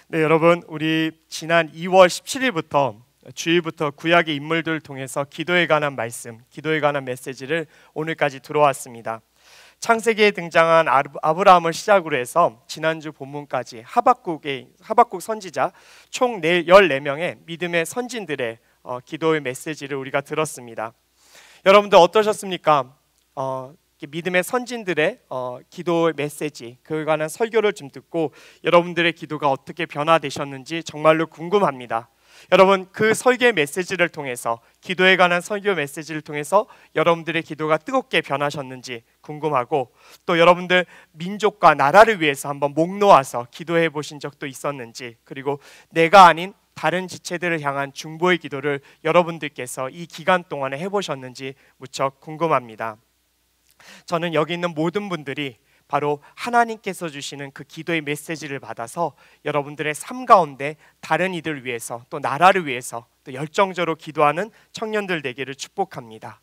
네, 여러분, 우리 지난 2월 17일부터 주일부터 구약의 인물들을 통해서 기도에 관한 말씀, 기도에 관한 메시지를 오늘까지 들어왔습니다. 창세기에 등장한 아브라함을 시작으로 해서 지난주 본문까지 하박국 선지자 총 14명의 믿음의 선진들의 기도의 메시지를 우리가 들었습니다. 여러분들 어떠셨습니까? 믿음의 선진들의 기도의 메시지, 그에 관한 설교를 좀 듣고 여러분들의 기도가 어떻게 변화되셨는지 정말로 궁금합니다. 여러분, 그 설교의 메시지를 통해서, 기도에 관한 설교 메시지를 통해서 여러분들의 기도가 뜨겁게 변하셨는지 궁금하고, 또 여러분들 민족과 나라를 위해서 한번 목 놓아서 기도해 보신 적도 있었는지, 그리고 내가 아닌 다른 지체들을 향한 중보의 기도를 여러분들께서 이 기간 동안에 해보셨는지 무척 궁금합니다. 저는 여기 있는 모든 분들이 바로 하나님께서 주시는 그 기도의 메시지를 받아서 여러분들의 삶 가운데 다른 이들을 위해서, 또 나라를 위해서 또 열정적으로 기도하는 청년들 되기를 축복합니다.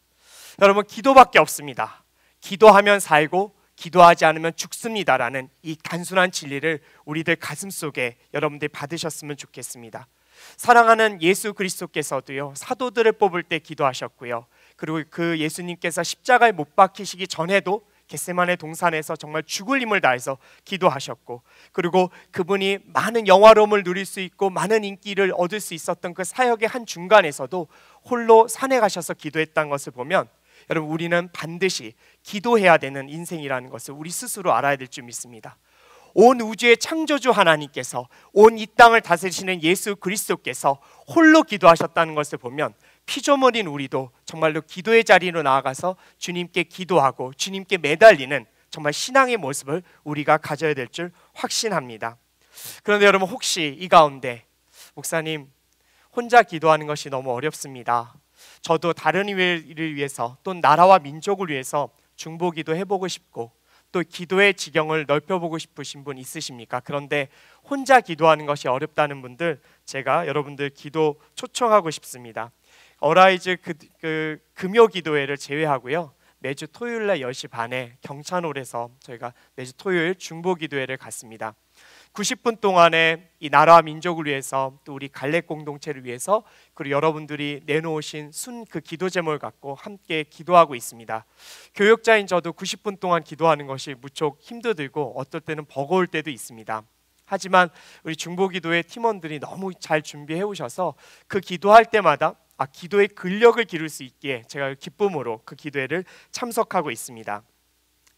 여러분, 기도밖에 없습니다. 기도하면 살고 기도하지 않으면 죽습니다라는 이 단순한 진리를 우리들 가슴속에 여러분들이 받으셨으면 좋겠습니다. 사랑하는 예수 그리스도께서도요, 사도들을 뽑을 때 기도하셨고요, 그리고 그 예수님께서 십자가에 못 박히시기 전에도 겟세마네 동산에서 정말 죽을 힘을 다해서 기도하셨고, 그리고 그분이 많은 영화로움을 누릴 수 있고 많은 인기를 얻을 수 있었던 그 사역의 한 중간에서도 홀로 산에 가셔서 기도했다는 것을 보면, 여러분, 우리는 반드시 기도해야 되는 인생이라는 것을 우리 스스로 알아야 될 줄 믿습니다. 온 우주의 창조주 하나님께서, 온 이 땅을 다스리시는 예수 그리스도께서 홀로 기도하셨다는 것을 보면 피조물인 우리도 정말로 기도의 자리로 나아가서 주님께 기도하고 주님께 매달리는 정말 신앙의 모습을 우리가 가져야 될 줄 확신합니다. 그런데 여러분, 혹시 이 가운데 목사님, 혼자 기도하는 것이 너무 어렵습니다. 저도 다른 일을 위해서, 또 나라와 민족을 위해서 중보기도 해보고 싶고 또 기도의 지경을 넓혀보고 싶으신 분 있으십니까? 그런데 혼자 기도하는 것이 어렵다는 분들, 제가 여러분들 기도 초청하고 싶습니다. 어라이즈 금요 기도회를 제외하고요, 매주 토요일날 10시 반에 경찬홀에서 저희가 매주 토요일 중보 기도회를 갖습니다. 90분 동안에 이 나라와 민족을 위해서, 또 우리 갈렙 공동체를 위해서, 그리고 여러분들이 내놓으신 그 기도 제목을 갖고 함께 기도하고 있습니다. 교역자인 저도 90분 동안 기도하는 것이 무척 힘들고 어떨 때는 버거울 때도 있습니다. 하지만 우리 중보기도회 팀원들이 너무 잘 준비해 오셔서 그 기도할 때마다 기도의 근력을 기를 수 있기에 제가 기쁨으로 그 기도회를 참석하고 있습니다.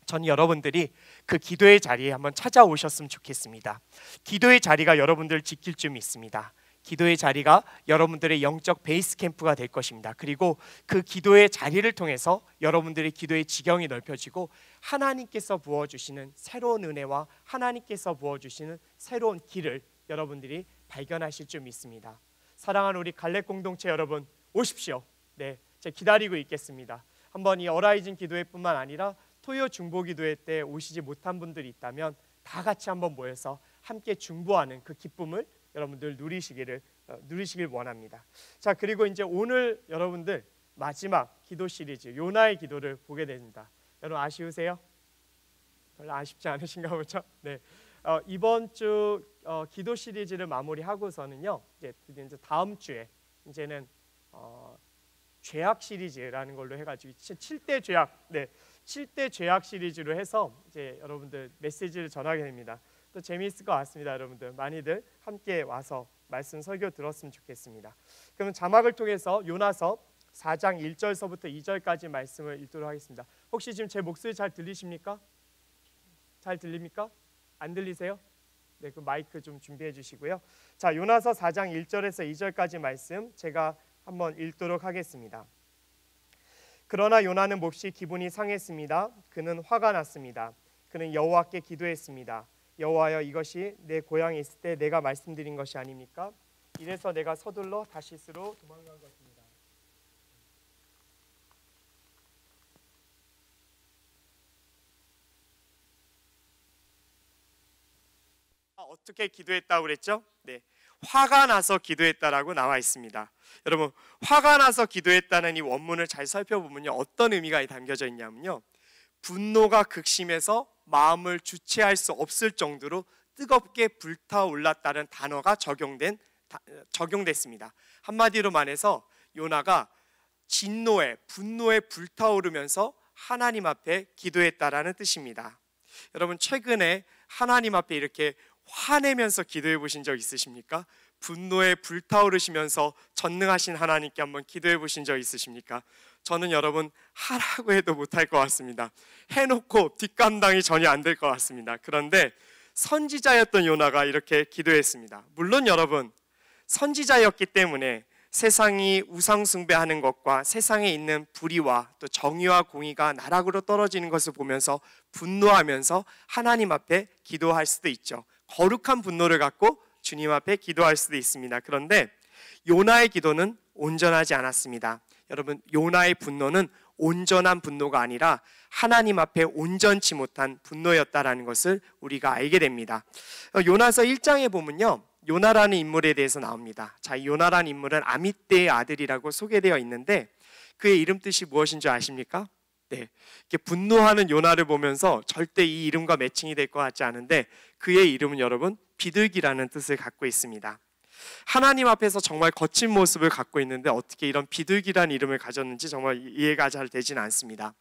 저는 여러분들이 그 기도의 자리에 한번 찾아오셨으면 좋겠습니다. 기도의 자리가 여러분들을 지킬 줄 믿습니다. 기도의 자리가 여러분들의 영적 베이스 캠프가 될 것입니다. 그리고 그 기도의 자리를 통해서 여러분들의 기도의 지경이 넓혀지고 하나님께서 부어주시는 새로운 은혜와 하나님께서 부어주시는 새로운 길을 여러분들이 발견하실 줄 믿습니다. 사랑하는 우리 갈렙 공동체 여러분, 오십시오. 네, 제가 기다리고 있겠습니다. 한번 이 어라이즌 기도회뿐만 아니라 토요 중보 기도회 때 오시지 못한 분들이 있다면 다 같이 한번 모여서 함께 중보하는 그 기쁨을 여러분들 누리시길 원합니다. 자, 그리고 이제 오늘 여러분들 마지막 기도 시리즈 요나의 기도를 보게 됩니다. 여러분 아쉬우세요? 별로 아쉽지 않으신가 보죠? 네. 이번 주 기도 시리즈를 마무리하고서는요, 이제 다음 주에 이제는 죄악 시리즈라는 걸로 해가지고 7대 죄악, 7대 죄악 시리즈로 해서 이제 여러분들 메시지를 전하게 됩니다. 또 재미있을 것 같습니다. 여러분들 많이들 함께 와서 말씀 설교 들었으면 좋겠습니다. 그럼 자막을 통해서 요나서 4장 1절서부터 2절까지 말씀을 읽도록 하겠습니다. 혹시 지금 제 목소리 잘 들리십니까? 잘 들립니까? 안 들리세요? 네, 그 마이크 좀 준비해 주시고요. 자, 요나서 4장 1절에서 2절까지 말씀 제가 한번 읽도록 하겠습니다. 그러나 요나는 몹시 기분이 상했습니다. 그는 화가 났습니다. 그는 여호와께 기도했습니다. 여호와여, 이것이 내 고향에 있을 때 내가 말씀드린 것이 아닙니까? 이래서 내가 서둘러 다시스로 도망간 것입니다. 어떻게 기도했다고 그랬죠? 네, 화가 나서 기도했다라고 나와 있습니다. 여러분, 화가 나서 기도했다는 이 원문을 잘 살펴보면요, 어떤 의미가 담겨져 있냐면요, 분노가 극심해서 마음을 주체할 수 없을 정도로 뜨겁게 불타올랐다는 단어가 적용됐습니다. 한마디로 말해서 요나가 진노에, 분노에 불타오르면서 하나님 앞에 기도했다라는 뜻입니다. 여러분, 최근에 하나님 앞에 이렇게 화내면서 기도해 보신 적 있으십니까? 분노에 불타오르시면서 전능하신 하나님께 한번 기도해 보신 적 있으십니까? 저는 여러분, 하라고 해도 못할 것 같습니다. 해놓고 뒷감당이 전혀 안 될 것 같습니다. 그런데 선지자였던 요나가 이렇게 기도했습니다. 물론 여러분, 선지자였기 때문에 세상이 우상 숭배하는 것과 세상에 있는 불의와 또 정의와 공의가 나락으로 떨어지는 것을 보면서 분노하면서 하나님 앞에 기도할 수도 있죠. 거룩한 분노를 갖고 주님 앞에 기도할 수도 있습니다. 그런데 요나의 기도는 온전하지 않았습니다. 여러분, 요나의 분노는 온전한 분노가 아니라 하나님 앞에 온전치 못한 분노였다라는 것을 우리가 알게 됩니다. 요나서 1장에 보면요, 요나라는 인물에 대해서 나옵니다. 자, 이 요나라는 인물은 아미떼의 아들이라고 소개되어 있는데 그의 이름 뜻이 무엇인 줄 아십니까? 네, 이렇게 분노하는 요나를 보면서 절대 이 이름과 매칭이 될 것 같지 않은데 그의 이름은 여러분, 비둘기라는 뜻을 갖고 있습니다. 하나님 앞에서 정말 거친 모습을 갖고 있는데 어떻게 이런 비둘기라는 이름을 가졌는지 정말 이해가 잘 되지는 않습니다.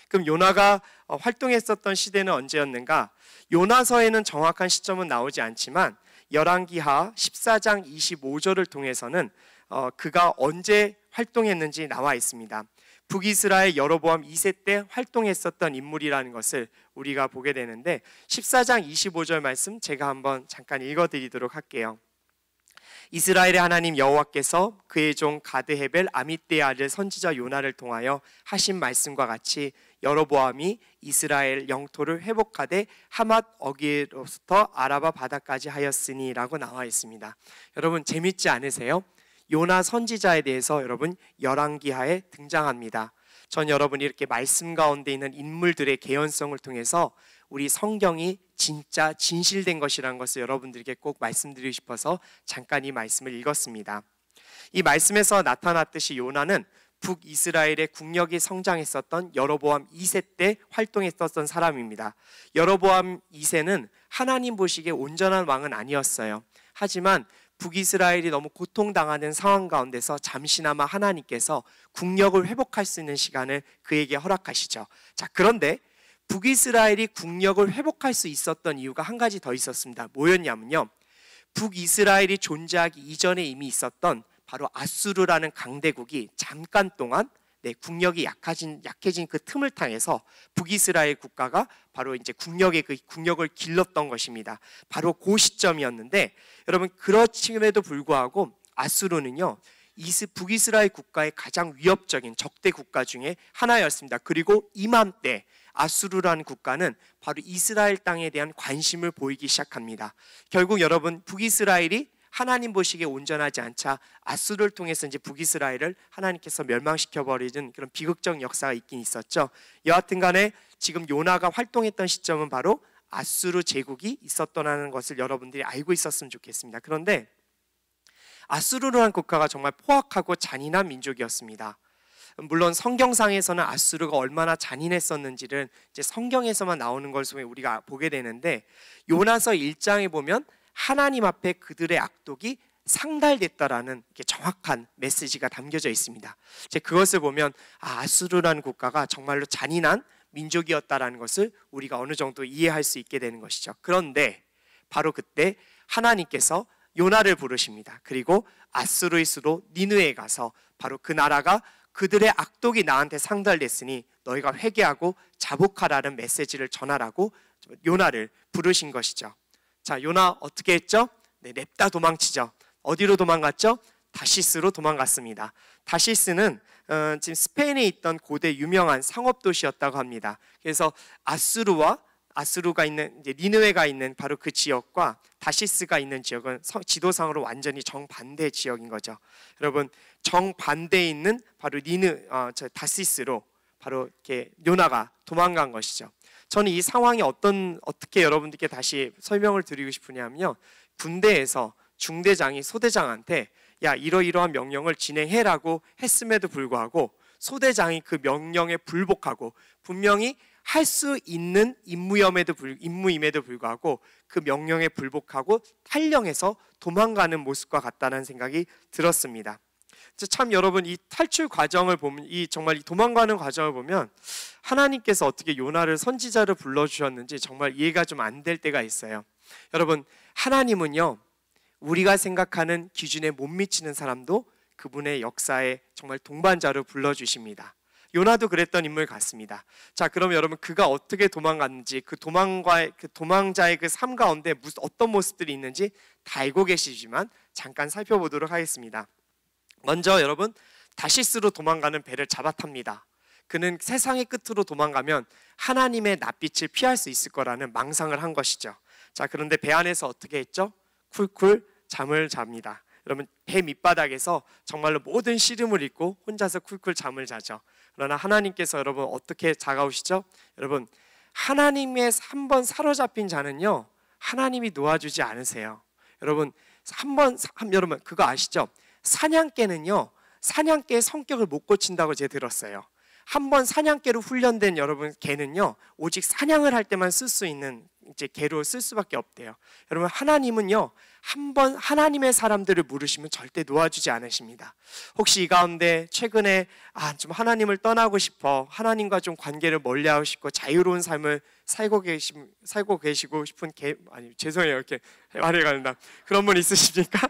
그럼 요나가 활동했었던 시대는 언제였는가? 요나서에는 정확한 시점은 나오지 않지만 열왕기하 14장 25절을 통해서는 그가 언제 활동했는지 나와 있습니다. 북이스라엘 여로보암 2세 때 활동했었던 인물이라는 것을 우리가 보게 되는데 14장 25절 말씀 제가 한번 잠깐 읽어드리도록 할게요. 이스라엘의 하나님 여호와께서 그의 종 가드헤벨 아미떼의 아들 선지자 요나를 통하여 하신 말씀과 같이 여로보암이 이스라엘 영토를 회복하되 하맛 어귀로부터 아라바 바다까지 하였으니 라고 나와 있습니다. 여러분, 재밌지 않으세요? 요나 선지자에 대해서 여러분 열왕기하에 등장합니다. 전 여러분이 이렇게 말씀 가운데 있는 인물들의 개연성을 통해서 우리 성경이 진짜 진실된 것이라는 것을 여러분들에게 꼭 말씀드리고 싶어서 잠깐 이 말씀을 읽었습니다. 이 말씀에서 나타났듯이 요나는 북이스라엘의 국력이 성장했었던 여로보암 2세 때 활동했었던 사람입니다. 여로보암 2세는 하나님 보시기에 온전한 왕은 아니었어요. 하지만 북이스라엘이 너무 고통당하는 상황 가운데서 잠시나마 하나님께서 국력을 회복할 수 있는 시간을 그에게 허락하시죠. 자, 그런데 북이스라엘이 국력을 회복할 수 있었던 이유가 한 가지 더 있었습니다. 뭐였냐면요, 북이스라엘이 존재하기 이전에 이미 있었던 바로 아수르라는 강대국이 잠깐 동안 국력이 약해진 그 틈을 타해서 북이스라엘 국가가 바로 이제 국력을 길렀던 것입니다. 바로 그 시점이었는데 여러분, 그렇음에도 불구하고 아수르는요, 북이스라엘 국가의 가장 위협적인 적대 국가 중에 하나였습니다. 그리고 이맘때 아수르라는 국가는 바로 이스라엘 땅에 대한 관심을 보이기 시작합니다. 결국 여러분, 북이스라엘이 하나님 보시기에 온전하지 않자 아수르를 통해서 이제 북이스라엘을 하나님께서 멸망시켜버리는 그런 비극적 역사가 있긴 있었죠. 여하튼 간에 지금 요나가 활동했던 시점은 바로 아수르 제국이 있었다는 것을 여러분들이 알고 있었으면 좋겠습니다. 그런데 아수르라는 국가가 정말 포악하고 잔인한 민족이었습니다. 물론 성경상에서는 아수르가 얼마나 잔인했었는지를 이제 성경에서만 나오는 것을 우리가 보게 되는데 요나서 1장에 보면 하나님 앞에 그들의 악독이 상달됐다라는 정확한 메시지가 담겨져 있습니다. 이제 그것을 보면 아수르라는 국가가 정말로 잔인한 민족이었다라는 것을 우리가 어느 정도 이해할 수 있게 되는 것이죠. 그런데 바로 그때 하나님께서 요나를 부르십니다. 그리고 아수르의 수도 니느웨에 가서 바로 그 나라가 그들의 악독이 나한테 상달됐으니 너희가 회개하고 자복하라는 메시지를 전하라고 요나를 부르신 것이죠. 자, 요나 어떻게 했죠? 냅다 도망치죠. 어디로 도망갔죠? 다시스로 도망갔습니다. 다시스는 지금 스페인에 있던 고대 유명한 상업 도시였다고 합니다. 그래서 아수르가 있는 이제 니느웨가 있는 바로 그 지역과 다시스가 있는 지역은 지도상으로 완전히 정반대 지역인 거죠. 여러분, 정반대에 있는 바로 다시스로 바로 이렇게 요나가 도망간 것이죠. 저는 이 상황이 어떻게 여러분들께 다시 설명을 드리고 싶으냐면요, 군대에서 중대장이 소대장한테 야, 이러이러한 명령을 진행해라고 했음에도 불구하고 소대장이 그 명령에 불복하고 분명히 할 수 있는 임무임에도 불구하고 그 명령에 불복하고 탈령해서 도망가는 모습과 같다는 생각이 들었습니다. 참 여러분, 이 탈출 과정을 보면, 정말 이 도망가는 과정을 보면 하나님께서 어떻게 요나를 선지자로 불러주셨는지 정말 이해가 좀 안 될 때가 있어요. 여러분, 하나님은요, 우리가 생각하는 기준에 못 미치는 사람도 그분의 역사에 정말 동반자로 불러주십니다. 요나도 그랬던 인물 같습니다. 자, 그럼 여러분, 그가 어떻게 도망갔는지, 그 도망자의 그 삶 가운데 어떤 모습들이 있는지 다 알고 계시지만 잠깐 살펴보도록 하겠습니다. 먼저 여러분, 다시스로 도망가는 배를 잡아탑니다. 그는 세상의 끝으로 도망가면 하나님의 낯빛을 피할 수 있을 거라는 망상을 한 것이죠. 자, 그런데 배 안에서 어떻게 했죠? 쿨쿨 잠을 잡니다. 여러분, 배 밑바닥에서 정말로 모든 시름을 잊고 혼자서 쿨쿨 잠을 자죠. 그러나 하나님께서 여러분 어떻게 다가오시죠? 여러분, 하나님의 한번 사로잡힌 자는요, 하나님이 놓아주지 않으세요. 여러분, 여러분 그거 아시죠? 사냥개는요, 사냥개의 성격을 못 고친다고 제가 들었어요. 한번 사냥개로 훈련된 여러분 개는요, 오직 사냥을 할 때만 쓸 수 있는 이제 개로 쓸 수밖에 없대요. 여러분, 하나님은요, 한번 하나님의 사람들을 물으시면 절대 놓아주지 않으십니다. 혹시 이 가운데 최근에 좀 하나님을 떠나고 싶어, 하나님과 좀 관계를 멀리하고 싶고 자유로운 삶을 살고 계시고 싶은 죄송해요, 이렇게 말을 가는다. 그런 분 있으십니까?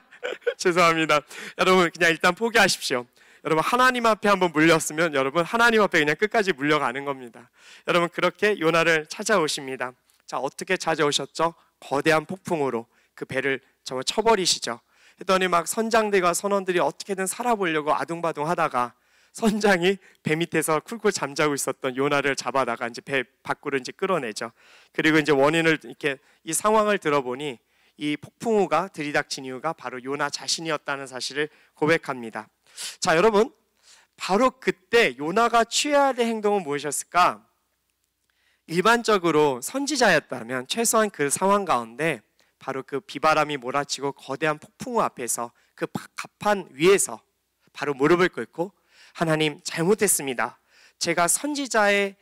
죄송합니다. 여러분, 그냥 일단 포기하십시오. 여러분, 하나님 앞에 한번 물렸으면 여러분 하나님 앞에 그냥 끝까지 물려가는 겁니다. 여러분, 그렇게 요나를 찾아오십니다. 자, 어떻게 찾아오셨죠? 거대한 폭풍으로 그 배를 정말 쳐버리시죠. 했더니 막 선장들과 선원들이 어떻게든 살아보려고 아둥바둥 하다가 선장이 배 밑에서 쿨쿨 잠자고 있었던 요나를 잡아다가 이제 배 밖으로 이제 끌어내죠. 그리고 이제 원인을 이렇게 이 상황을 들어보니 이 폭풍우가 들이닥친 이유가 바로 요나 자신이었다는 사실을 고백합니다. 자, 여러분, 바로 그때 요나가 취해야 될 행동은 무엇이었을까? 일반적으로 선지자였다면 최소한 그 상황 가운데 바로 그 비바람이 몰아치고 거대한 폭풍우 앞에서 그 갑판 위에서 바로 무릎을 꿇고, 하나님, 잘못했습니다. 제가 선지로서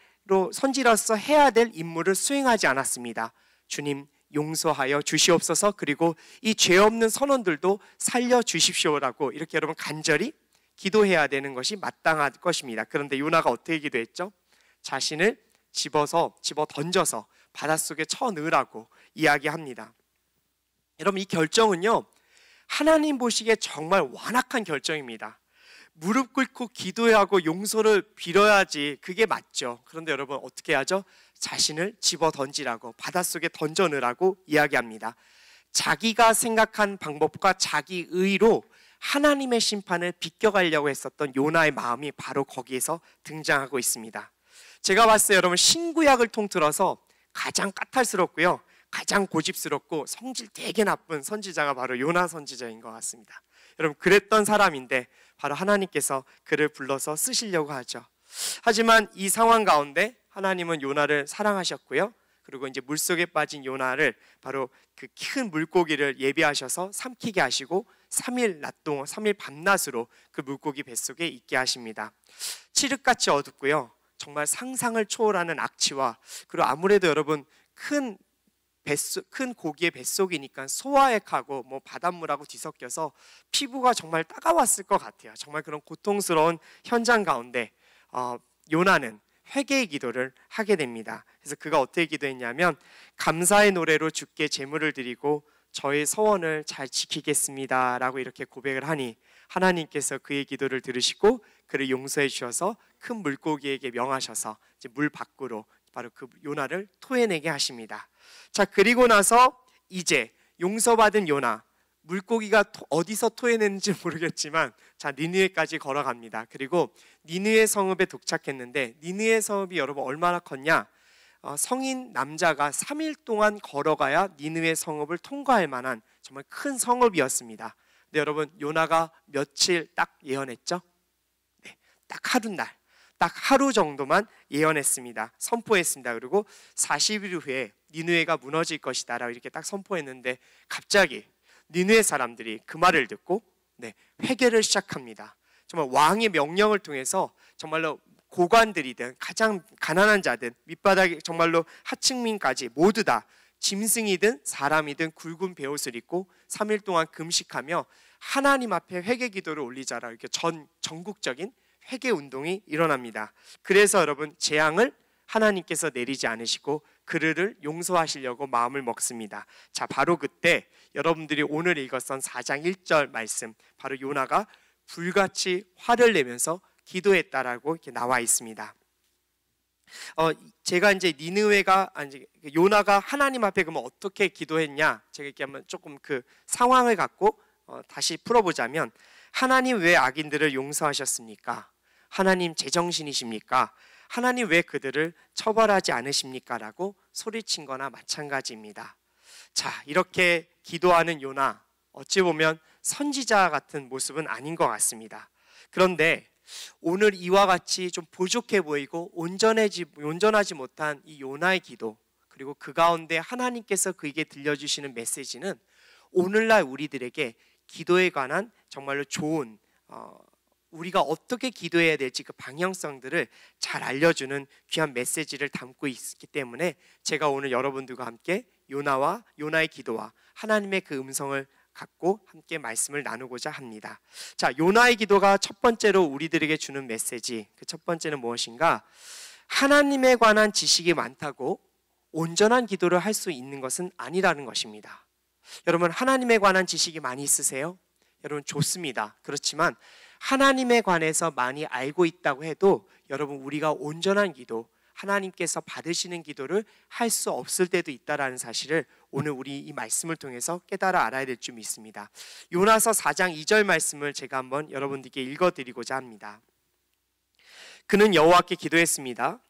해야 될 임무를 수행하지 않았습니다. 주님, 용서하여 주시옵소서. 그리고 이 죄 없는 선원들도 살려 주십시오라고 이렇게 여러분 간절히 기도해야 되는 것이 마땅할 것입니다. 그런데 요나가 어떻게 기도했죠? 자신을 집어 던져서 바닷속에 쳐넣으라고 이야기합니다. 여러분, 이 결정은요, 하나님 보시기에 정말 완악한 결정입니다. 무릎 꿇고 기도하고 용서를 빌어야지 그게 맞죠. 그런데 여러분, 어떻게 하죠? 자신을 집어 던지라고, 바닷속에 던져 넣으라고 이야기합니다. 자기가 생각한 방법과 자기 의로 하나님의 심판을 비껴가려고 했었던 요나의 마음이 바로 거기에서 등장하고 있습니다. 제가 봤을 때 여러분, 신구약을 통틀어서 가장 까탈스럽고요, 가장 고집스럽고 성질 되게 나쁜 선지자가 바로 요나 선지자인 것 같습니다. 여러분, 그랬던 사람인데 바로 하나님께서 그를 불러서 쓰시려고 하죠. 하지만 이 상황 가운데 하나님은 요나를 사랑하셨고요, 그리고 이제 물속에 빠진 요나를 바로 그 큰 물고기를 예비하셔서 삼키게 하시고 3일 밤낮으로 그 물고기 뱃속에 있게 하십니다. 칠흑같이 어둡고요, 정말 상상을 초월하는 악취와, 그리고 아무래도 여러분 큰 고기의 뱃속이니까 소화액하고 뭐 바닷물하고 뒤섞여서 피부가 정말 따가웠을 것 같아요. 정말 그런 고통스러운 현장 가운데 요나는 회개의 기도를 하게 됩니다. 그래서 그가 어떻게 기도했냐면, 감사의 노래로 주께 제물을 드리고 저의 서원을 잘 지키겠습니다 라고 이렇게 고백을 하니, 하나님께서 그의 기도를 들으시고 그를 용서해 주셔서 큰 물고기에게 명하셔서 이제 물 밖으로 바로 그 요나를 토해내게 하십니다. 자, 그리고 나서 이제 용서받은 요나, 물고기가 어디서 토해냈는지 모르겠지만 자, 니느웨까지 걸어갑니다. 그리고 니느웨 성읍에 도착했는데, 니느웨 성읍이 여러분 얼마나 컸냐? 성인 남자가 3일 동안 걸어가야 니느웨 성읍을 통과할 만한 정말 큰 성읍이었습니다. 근데 여러분, 요나가 며칠 딱 예언했죠? 네, 딱 하루 정도만 예언했습니다. 선포했습니다. 그리고 40일 후에 니느웨가 무너질 것이다 라고 이렇게 딱 선포했는데, 갑자기 니느웨 사람들이 그 말을 듣고 회개를 시작합니다. 정말 왕의 명령을 통해서 정말로 고관들이든 가장 가난한 자든 밑바닥에 정말로 하층민까지 모두 다 짐승이든 사람이든 굵은 베옷을 입고 3일 동안 금식하며 하나님 앞에 회개 기도를 올리자라 이렇게 전국적인 회개 운동이 일어납니다. 그래서 여러분 재앙을 하나님께서 내리지 않으시고 그들을 용서하시려고 마음을 먹습니다. 자, 바로 그때 여러분들이 오늘 읽었던 4장 1절 말씀, 바로 요나가 불같이 화를 내면서 기도했다라고 이렇게 나와 있습니다. 제가 이제 요나가 하나님 앞에 그러면 어떻게 기도했냐, 제가 이렇게 한번 조금 그 상황을 갖고 다시 풀어보자면, 하나님 왜 악인들을 용서하셨습니까? 하나님 제정신이십니까? 하나님 왜 그들을 처벌하지 않으십니까? 라고 소리친 거나 마찬가지입니다. 자, 이렇게 기도하는 요나, 어찌 보면 선지자 같은 모습은 아닌 것 같습니다. 그런데 오늘 이와 같이 좀 부족해 보이고 온전하지 못한 이 요나의 기도, 그리고 그 가운데 하나님께서 그에게 들려주시는 메시지는 오늘날 우리들에게 기도에 관한 정말로 좋은 우리가 어떻게 기도해야 될지 그 방향성들을 잘 알려주는 귀한 메시지를 담고 있기 때문에 제가 오늘 여러분들과 함께 요나의 기도와 하나님의 그 음성을 갖고 함께 말씀을 나누고자 합니다. 자, 요나의 기도가 첫 번째로 우리들에게 주는 메시지, 그 첫 번째는 무엇인가? 하나님에 관한 지식이 많다고 온전한 기도를 할 수 있는 것은 아니라는 것입니다. 여러분, 하나님에 관한 지식이 많이 있으세요? 여러분, 좋습니다. 그렇지만 하나님에 관해서 많이 알고 있다고 해도 여러분, 우리가 온전한 기도, 하나님께서 받으시는 기도를 할 수 없을 때도 있다는 사실을 오늘 우리 이 말씀을 통해서 깨달아 알아야 될 줄 믿습니다. 요나서 4장 2절 말씀을 제가 한번 여러분들께 읽어드리고자 합니다. 그는 여호와께 기도했습니다.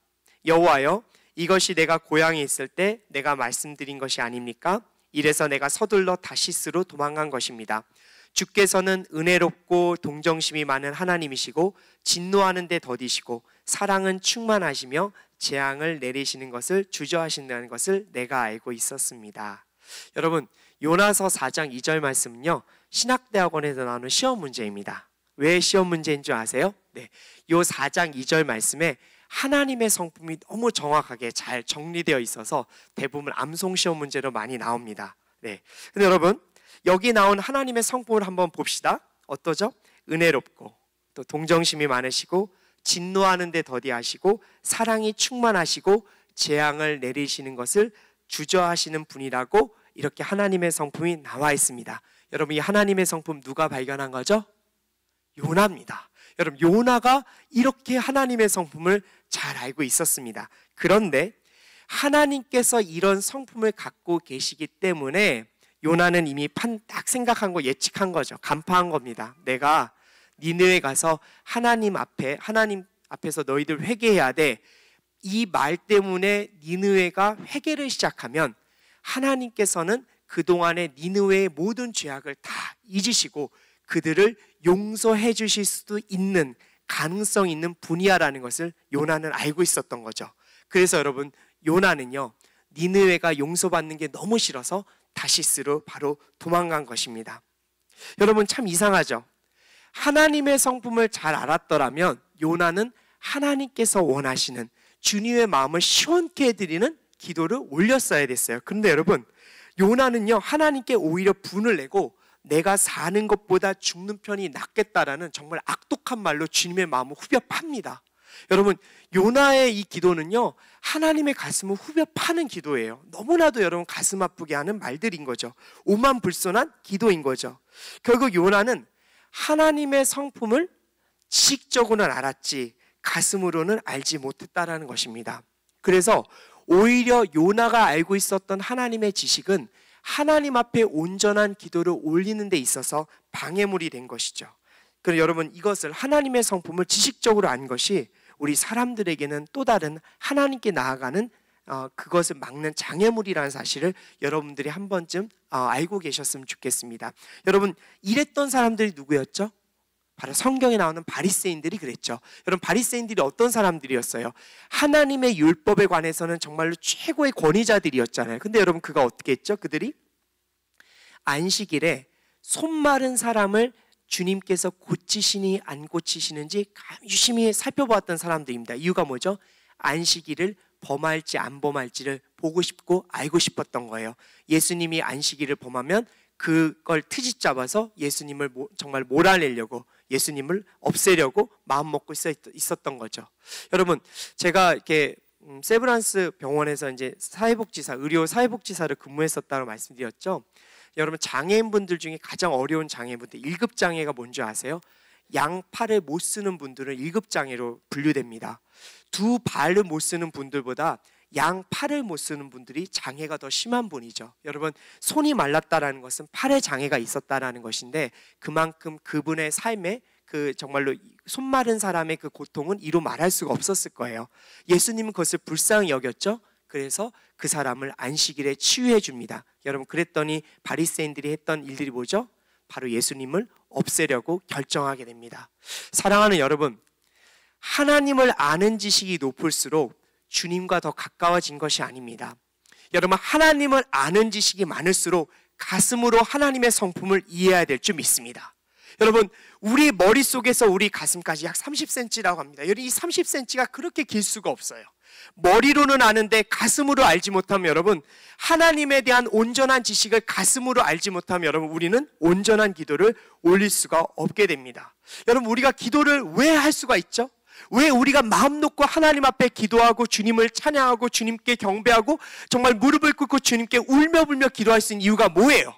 여호와여, 이것이 내가 고향에 있을 때 내가 말씀드린 것이 아닙니까? 이래서 내가 서둘러 다시스로 도망간 것입니다. 주께서는 은혜롭고 동정심이 많은 하나님이시고 진노하는 데 더디시고 사랑은 충만하시며 재앙을 내리시는 것을 주저하신다는 것을 내가 알고 있었습니다. 여러분, 요나서 4장 2절 말씀은요, 신학대학원에서 나오는 시험 문제입니다. 왜 시험 문제인 줄 아세요? 네, 요 4장 2절 말씀에 하나님의 성품이 너무 정확하게 잘 정리되어 있어서 대부분 암송 시험 문제로 많이 나옵니다. 네, 근데 여러분, 여기 나온 하나님의 성품을 한번 봅시다. 어떠죠? 은혜롭고 또 동정심이 많으시고 진노하는 데 더디하시고 사랑이 충만하시고 재앙을 내리시는 것을 주저하시는 분이라고 이렇게 하나님의 성품이 나와 있습니다. 여러분, 이 하나님의 성품 누가 발견한 거죠? 요나입니다. 여러분, 요나가 이렇게 하나님의 성품을 잘 알고 있었습니다. 그런데 하나님께서 이런 성품을 갖고 계시기 때문에 요나는 이미 딱 생각한 거, 예측한 거죠. 간파한 겁니다. 내가 니느웨 가서 하나님 앞에서 너희들 회개해야 돼. 이 말 때문에 니느웨가 회개를 시작하면 하나님께서는 그동안의 니느웨의 모든 죄악을 다 잊으시고 그들을 용서해 주실 수도 있는 가능성 있는 분이야라는 것을 요나는 알고 있었던 거죠. 그래서 여러분, 요나는요, 니느웨가 용서받는 게 너무 싫어서 다시스로 바로 도망간 것입니다. 여러분, 참 이상하죠? 하나님의 성품을 잘 알았더라면 요나는 하나님께서 원하시는 주님의 마음을 시원케 해드리는 기도를 올렸어야 됐어요. 그런데 여러분, 요나는요, 하나님께 오히려 분을 내고 내가 사는 것보다 죽는 편이 낫겠다라는 정말 악독한 말로 주님의 마음을 후벼 팝니다. 여러분, 요나의 이 기도는요, 하나님의 가슴을 후벼 파는 기도예요. 너무나도 여러분 가슴 아프게 하는 말들인 거죠. 오만불손한 기도인 거죠. 결국 요나는 하나님의 성품을 지식적으로는 알았지 가슴으로는 알지 못했다라는 것입니다. 그래서 오히려 요나가 알고 있었던 하나님의 지식은 하나님 앞에 온전한 기도를 올리는 데 있어서 방해물이 된 것이죠. 그럼 여러분, 이것을 하나님의 성품을 지식적으로 안 것이 우리 사람들에게는 또 다른 하나님께 나아가는 그것을 막는 장애물이라는 사실을 여러분들이 한 번쯤 알고 계셨으면 좋겠습니다. 여러분, 이랬던 사람들이 누구였죠? 바로 성경에 나오는 바리새인들이 그랬죠. 여러분, 바리새인들이 어떤 사람들이었어요? 하나님의 율법에 관해서는 정말로 최고의 권위자들이었잖아요. 근데 여러분, 그가 어떻게 했죠? 그들이 안식일에 손 마른 사람을 주님께서 고치시니 안 고치시는지 유심히 살펴보았던 사람들입니다. 이유가 뭐죠? 안식일을 범할지 안 범할지를 보고 싶고 알고 싶었던 거예요. 예수님이 안식일을 범하면 그걸 트집 잡아서 예수님을 정말 몰아내려고, 예수님을 없애려고 마음 먹고 있었던 거죠. 여러분, 제가 이렇게 세브란스 병원에서 이제 의료 사회복지사를 근무했었다고 말씀드렸죠. 여러분, 장애인분들 중에 가장 어려운 장애분들 1급 장애가 뭔지 아세요? 양팔을 못 쓰는 분들은 1급 장애로 분류됩니다. 두 발을 못 쓰는 분들보다 양팔을 못 쓰는 분들이 장애가 더 심한 분이죠. 여러분, 손이 말랐다라는 것은 팔에 장애가 있었다라는 것인데, 그만큼 그분의 삶에 정말로 손 마른 사람의 그 고통은 이루 말할 수가 없었을 거예요. 예수님은 그것을 불쌍히 여겼죠. 그래서 그 사람을 안식일에 치유해 줍니다. 여러분, 그랬더니 바리새인들이 했던 일들이 뭐죠? 바로 예수님을 없애려고 결정하게 됩니다. 사랑하는 여러분, 하나님을 아는 지식이 높을수록 주님과 더 가까워진 것이 아닙니다. 여러분, 하나님을 아는 지식이 많을수록 가슴으로 하나님의 성품을 이해해야 될 줄 믿습니다. 여러분, 우리 머릿속에서 우리 가슴까지 약 30cm라고 합니다. 여러분, 이 30cm가 그렇게 길 수가 없어요. 머리로는 아는데 가슴으로 알지 못하면, 여러분, 하나님에 대한 온전한 지식을 가슴으로 알지 못하면, 여러분, 우리는 온전한 기도를 올릴 수가 없게 됩니다. 여러분, 우리가 기도를 왜 할 수가 있죠? 왜 우리가 마음 놓고 하나님 앞에 기도하고 주님을 찬양하고 주님께 경배하고 정말 무릎을 꿇고 주님께 울며 불며 기도할 수 있는 이유가 뭐예요?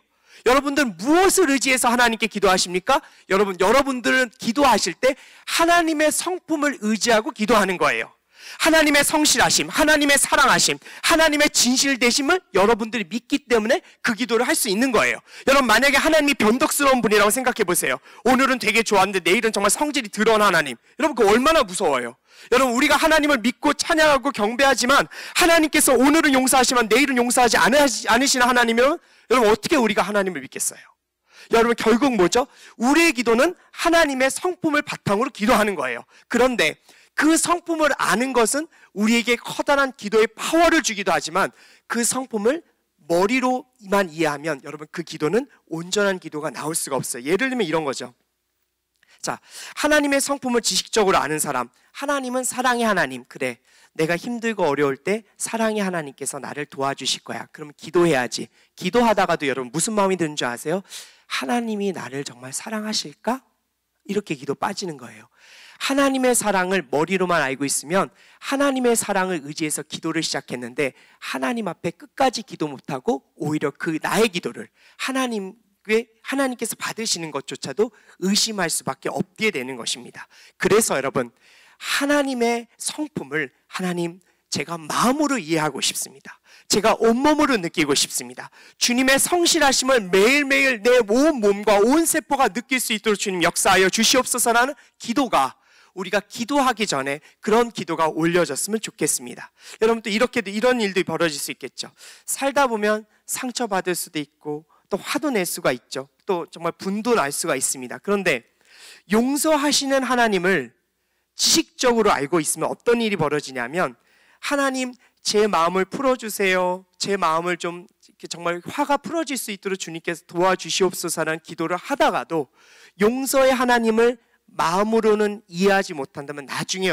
여러분들은 무엇을 의지해서 하나님께 기도하십니까? 여러분들은 기도하실 때 하나님의 성품을 의지하고 기도하는 거예요. 하나님의 성실하심, 하나님의 사랑하심, 하나님의 진실되심을 여러분들이 믿기 때문에 그 기도를 할 수 있는 거예요. 여러분, 만약에 하나님이 변덕스러운 분이라고 생각해 보세요. 오늘은 되게 좋았는데 내일은 정말 성질이 드러운 하나님. 여러분, 그거 얼마나 무서워요. 여러분, 우리가 하나님을 믿고 찬양하고 경배하지만 하나님께서 오늘은 용서하시면 내일은 용서하지 않으시는 하나님이면, 여러분, 어떻게 우리가 하나님을 믿겠어요? 여러분, 결국 뭐죠? 우리의 기도는 하나님의 성품을 바탕으로 기도하는 거예요. 그런데 그 성품을 아는 것은 우리에게 커다란 기도의 파워를 주기도 하지만, 그 성품을 머리로만 이해하면 여러분, 그 기도는 온전한 기도가 나올 수가 없어요. 예를 들면 이런 거죠. 자, 하나님의 성품을 지식적으로 아는 사람, 하나님은 사랑의 하나님. 그래, 내가 힘들고 어려울 때 사랑의 하나님께서 나를 도와주실 거야. 그럼 기도해야지. 기도하다가도 여러분 무슨 마음이 드는 줄 아세요? 하나님이 나를 정말 사랑하실까? 이렇게 기도 빠지는 거예요. 하나님의 사랑을 머리로만 알고 있으면 하나님의 사랑을 의지해서 기도를 시작했는데, 하나님 앞에 끝까지 기도 못하고 오히려 그 나의 기도를 하나님께서 받으시는 것조차도 의심할 수밖에 없게 되는 것입니다. 그래서 여러분, 하나님의 성품을 제가 마음으로 이해하고 싶습니다. 제가 온몸으로 느끼고 싶습니다. 주님의 성실하심을 매일매일 내 온 몸과 온 세포가 느낄 수 있도록 주님 역사하여 주시옵소서라는 기도가, 우리가 기도하기 전에 그런 기도가 올려졌으면 좋겠습니다. 여러분, 또 이런 일들이 벌어질 수 있겠죠. 살다 보면 상처받을 수도 있고 또 화도 낼 수가 있죠. 또 정말 분도 날 수가 있습니다. 그런데 용서하시는 하나님을 지식적으로 알고 있으면 어떤 일이 벌어지냐면, 하나님, 제 마음을 풀어주세요. 제 마음을 좀 정말 화가 풀어질 수 있도록 주님께서 도와주시옵소서라는 기도를 하다가도 용서의 하나님을 마음으로는 이해하지 못한다면, 나중에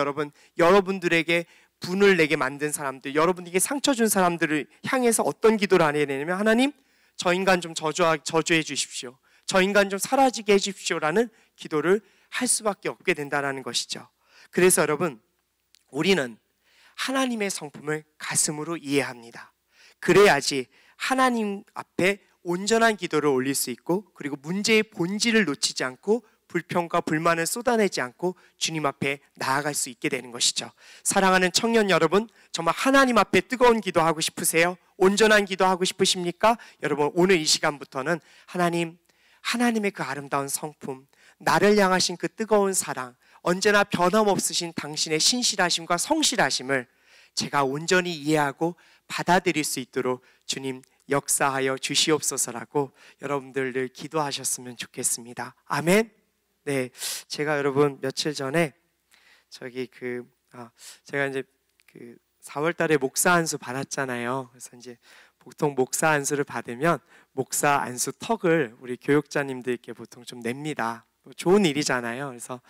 여러분들에게 분을 내게 만든 사람들, 여러분에게 상처 준 사람들을 향해서 어떤 기도를 하게 되냐면, 하나님, 저 인간 좀 저주해 주십시오. 저 인간 좀 사라지게 해 주십시오라는 기도를 할 수밖에 없게 된다는 것이죠. 그래서 여러분, 우리는 하나님의 성품을 가슴으로 이해합니다. 그래야지 하나님 앞에 온전한 기도를 올릴 수 있고, 그리고 문제의 본질을 놓치지 않고 불평과 불만을 쏟아내지 않고 주님 앞에 나아갈 수 있게 되는 것이죠. 사랑하는 청년 여러분, 정말 하나님 앞에 뜨거운 기도하고 싶으세요? 온전한 기도하고 싶으십니까? 여러분, 오늘 이 시간부터는 하나님의 그 아름다운 성품, 나를 향하신 그 뜨거운 사랑, 언제나 변함없으신 당신의 신실하심과 성실하심을 제가 온전히 이해하고 받아들일 수 있도록 주님 역사하여 주시옵소서라고 여러분들 기도하셨으면 좋겠습니다. 아멘. 네, 제가 여러분 며칠 전에 제가 이제 4월 달에 목사 안수 받았잖아요. 그래서 이제 보통 목사 안수를 받으면 목사 안수 턱을 우리 교육자님들께 보통 좀 냅니다. 좋은 일이잖아요. 그래서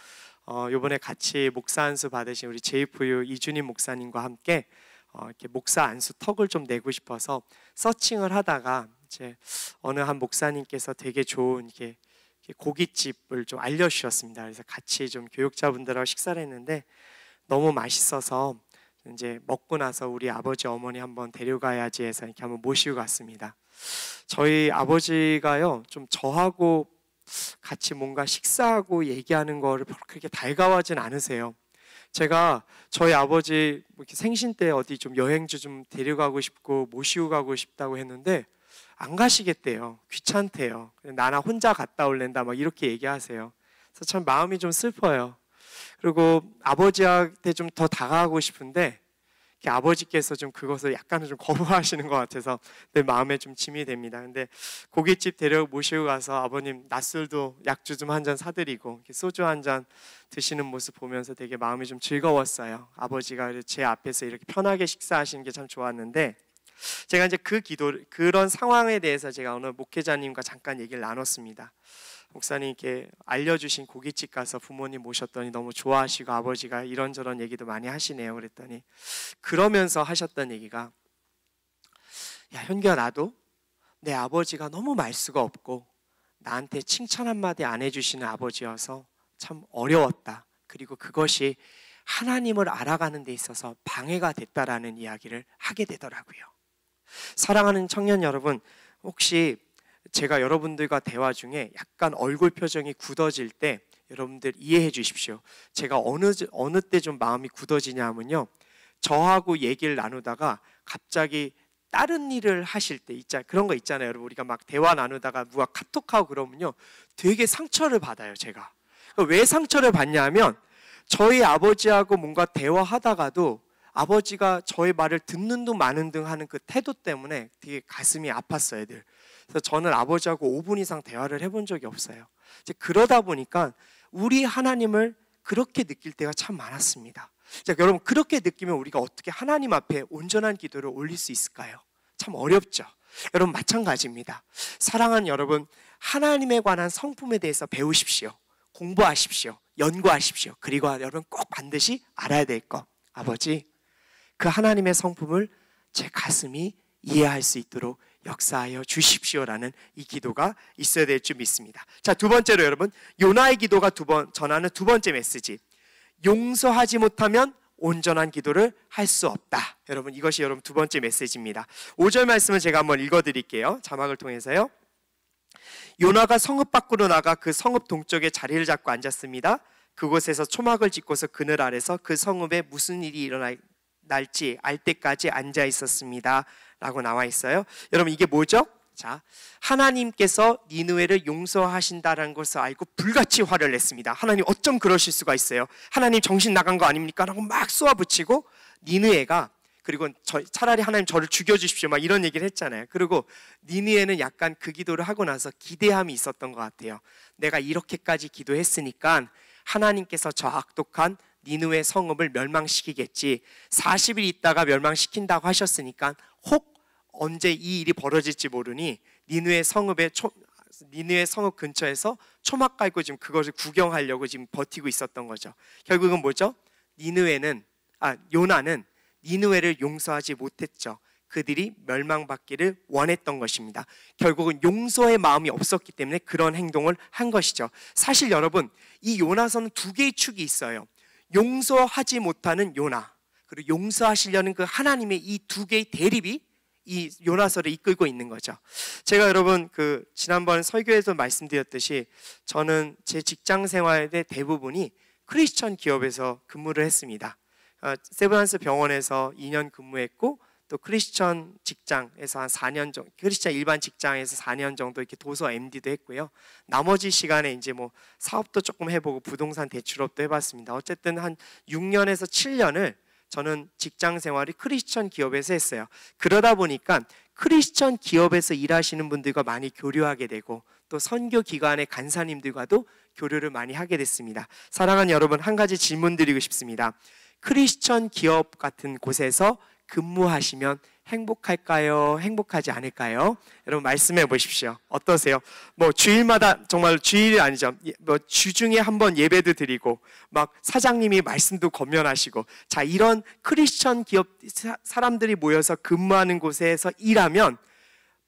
이번에 같이 목사 안수 받으신 우리 JFU 이준임 목사님과 함께 이렇게 목사 안수 턱을 좀 내고 싶어서 서칭을 하다가 이제 어느 한 목사님께서 되게 좋은 이렇게 고깃집을 좀 알려주셨습니다. 그래서 같이 좀 교육자분들하고 식사를 했는데 너무 맛있어서 이제 먹고 나서 우리 아버지 어머니 한번 데려가야지 해서 이렇게 한번 모시고 갔습니다. 저희 아버지가요 좀 저하고 같이 뭔가 식사하고 얘기하는 거를 별로 그렇게 달가워하진 않으세요. 제가 저희 아버지 이렇게 생신 때 어디 좀 여행지 좀 데려가고 싶고 모시고 가고 싶다고 했는데 안 가시겠대요. 귀찮대요. 나나 혼자 갔다 올랜다 막 이렇게 얘기하세요. 그래서 참 마음이 좀 슬퍼요. 그리고 아버지한테 좀 더 다가가고 싶은데 아버지께서 좀 그것을 약간은 좀 거부하시는 것 같아서 내 마음에 좀 짐이 됩니다. 근데 고깃집 데려 모시고 가서 아버님 낮술도 약주 좀 한 잔 사드리고 소주 한 잔 드시는 모습 보면서 되게 마음이 좀 즐거웠어요. 아버지가 제 앞에서 이렇게 편하게 식사하시는 게 참 좋았는데 제가 이제 그런 상황에 대해서 제가 어느 목회자님과 잠깐 얘기를 나눴습니다. 목사님께 알려주신 고깃집 가서 부모님 모셨더니 너무 좋아하시고 아버지가 이런저런 얘기도 많이 하시네요. 그랬더니 그러면서 하셨던 얘기가 야 현규야, 나도 내 아버지가 너무 말수가 없고 나한테 칭찬 한마디 안 해주시는 아버지여서 참 어려웠다. 그리고 그것이 하나님을 알아가는 데 있어서 방해가 됐다라는 이야기를 하게 되더라고요. 사랑하는 청년 여러분, 혹시 제가 여러분들과 대화 중에 약간 얼굴 표정이 굳어질 때 여러분들 이해해 주십시오. 제가 어느 때 좀 마음이 굳어지냐면요, 저하고 얘기를 나누다가 갑자기 다른 일을 하실 때 그런 거 있잖아요. 여러분, 우리가 막 대화 나누다가 누가 카톡하고 그러면요 되게 상처를 받아요. 제가 왜 상처를 받냐면 저희 아버지하고 뭔가 대화하다가도 아버지가 저의 말을 듣는 둥 마는 둥 하는 그 태도 때문에 되게 가슴이 아팠어요, 늘. 그래서 저는 아버지하고 5분 이상 대화를 해본 적이 없어요. 이제 그러다 보니까 우리 하나님을 그렇게 느낄 때가 참 많았습니다. 자, 여러분, 그렇게 느끼면 우리가 어떻게 하나님 앞에 온전한 기도를 올릴 수 있을까요? 참 어렵죠. 여러분, 마찬가지입니다. 사랑하는 여러분, 하나님에 관한 성품에 대해서 배우십시오. 공부하십시오. 연구하십시오. 그리고 여러분 꼭 반드시 알아야 될 거, 아버지, 그 하나님의 성품을 제 가슴이 이해할 수 있도록 역사하여 주십시오라는 이 기도가 있어야 될 줄 믿습니다. 자, 두 번째로 여러분, 요나의 기도가 전하는 두 번째 메시지, 용서하지 못하면 온전한 기도를 할 수 없다. 여러분, 이것이 여러분 두 번째 메시지입니다. 5절 말씀을 제가 한번 읽어드릴게요. 자막을 통해서요. 요나가 성읍 밖으로 나가 그 성읍 동쪽에 자리를 잡고 앉았습니다. 그곳에서 초막을 짓고서 그늘 아래서 그 성읍에 무슨 일이 일어날지 알 때까지 앉아 있었습니다 라고 나와 있어요. 여러분, 이게 뭐죠? 자, 하나님께서 니느웨를 용서하신다는 것을 알고 불같이 화를 냈습니다. 하나님 어쩜 그러실 수가 있어요? 하나님 정신 나간 거 아닙니까? 라고 막 쏘아붙이고, 니느웨가, 그리고 차라리 하나님 저를 죽여주십시오 막 이런 얘기를 했잖아요. 그리고 니느웨는 약간 그 기도를 하고 나서 기대함이 있었던 것 같아요. 내가 이렇게까지 기도했으니까 하나님께서 저 악독한 니느웨 성읍을 멸망시키겠지, 40일 있다가 멸망시킨다고 하셨으니까 혹 언제 이 일이 벌어질지 모르니 니느웨 성읍 근처에서 초막 깔고 지금 그것을 구경하려고 지금 버티고 있었던 거죠. 결국은 뭐죠? 요나는 니느웨를 용서하지 못했죠. 그들이 멸망받기를 원했던 것입니다. 결국은 용서의 마음이 없었기 때문에 그런 행동을 한 것이죠. 사실 여러분, 이 요나서는 두 개의 축이 있어요. 용서하지 못하는 요나, 그리고 용서하시려는 그 하나님의 이 두 개의 대립이 이 요나서를 이끌고 있는 거죠. 제가 여러분 지난번 설교에서 말씀드렸듯이 저는 제 직장 생활의 대부분이 크리스천 기업에서 근무를 했습니다. 세브란스 병원에서 2년 근무했고, 또 크리스천 직장에서 한 4년 정도, 크리스천 일반 직장에서 4년 정도 이렇게 도서 MD도 했고요. 나머지 시간에 이제 뭐 사업도 조금 해보고 부동산 대출업도 해봤습니다. 어쨌든 한 6년에서 7년을 저는 직장 생활이 크리스천 기업에서 했어요. 그러다 보니까 크리스천 기업에서 일하시는 분들과 많이 교류하게 되고, 또 선교 기관의 간사님들과도 교류를 많이 하게 됐습니다. 사랑하는 여러분, 한 가지 질문 드리고 싶습니다. 크리스천 기업 같은 곳에서 근무하시면 행복할까요? 행복하지 않을까요? 여러분 말씀해 보십시오. 어떠세요? 뭐 주일마다, 정말 주일이 아니죠, 뭐 주중에 한번 예배도 드리고 막 사장님이 말씀도 권면하시고, 자, 이런 크리스천 기업 사람들이 모여서 근무하는 곳에서 일하면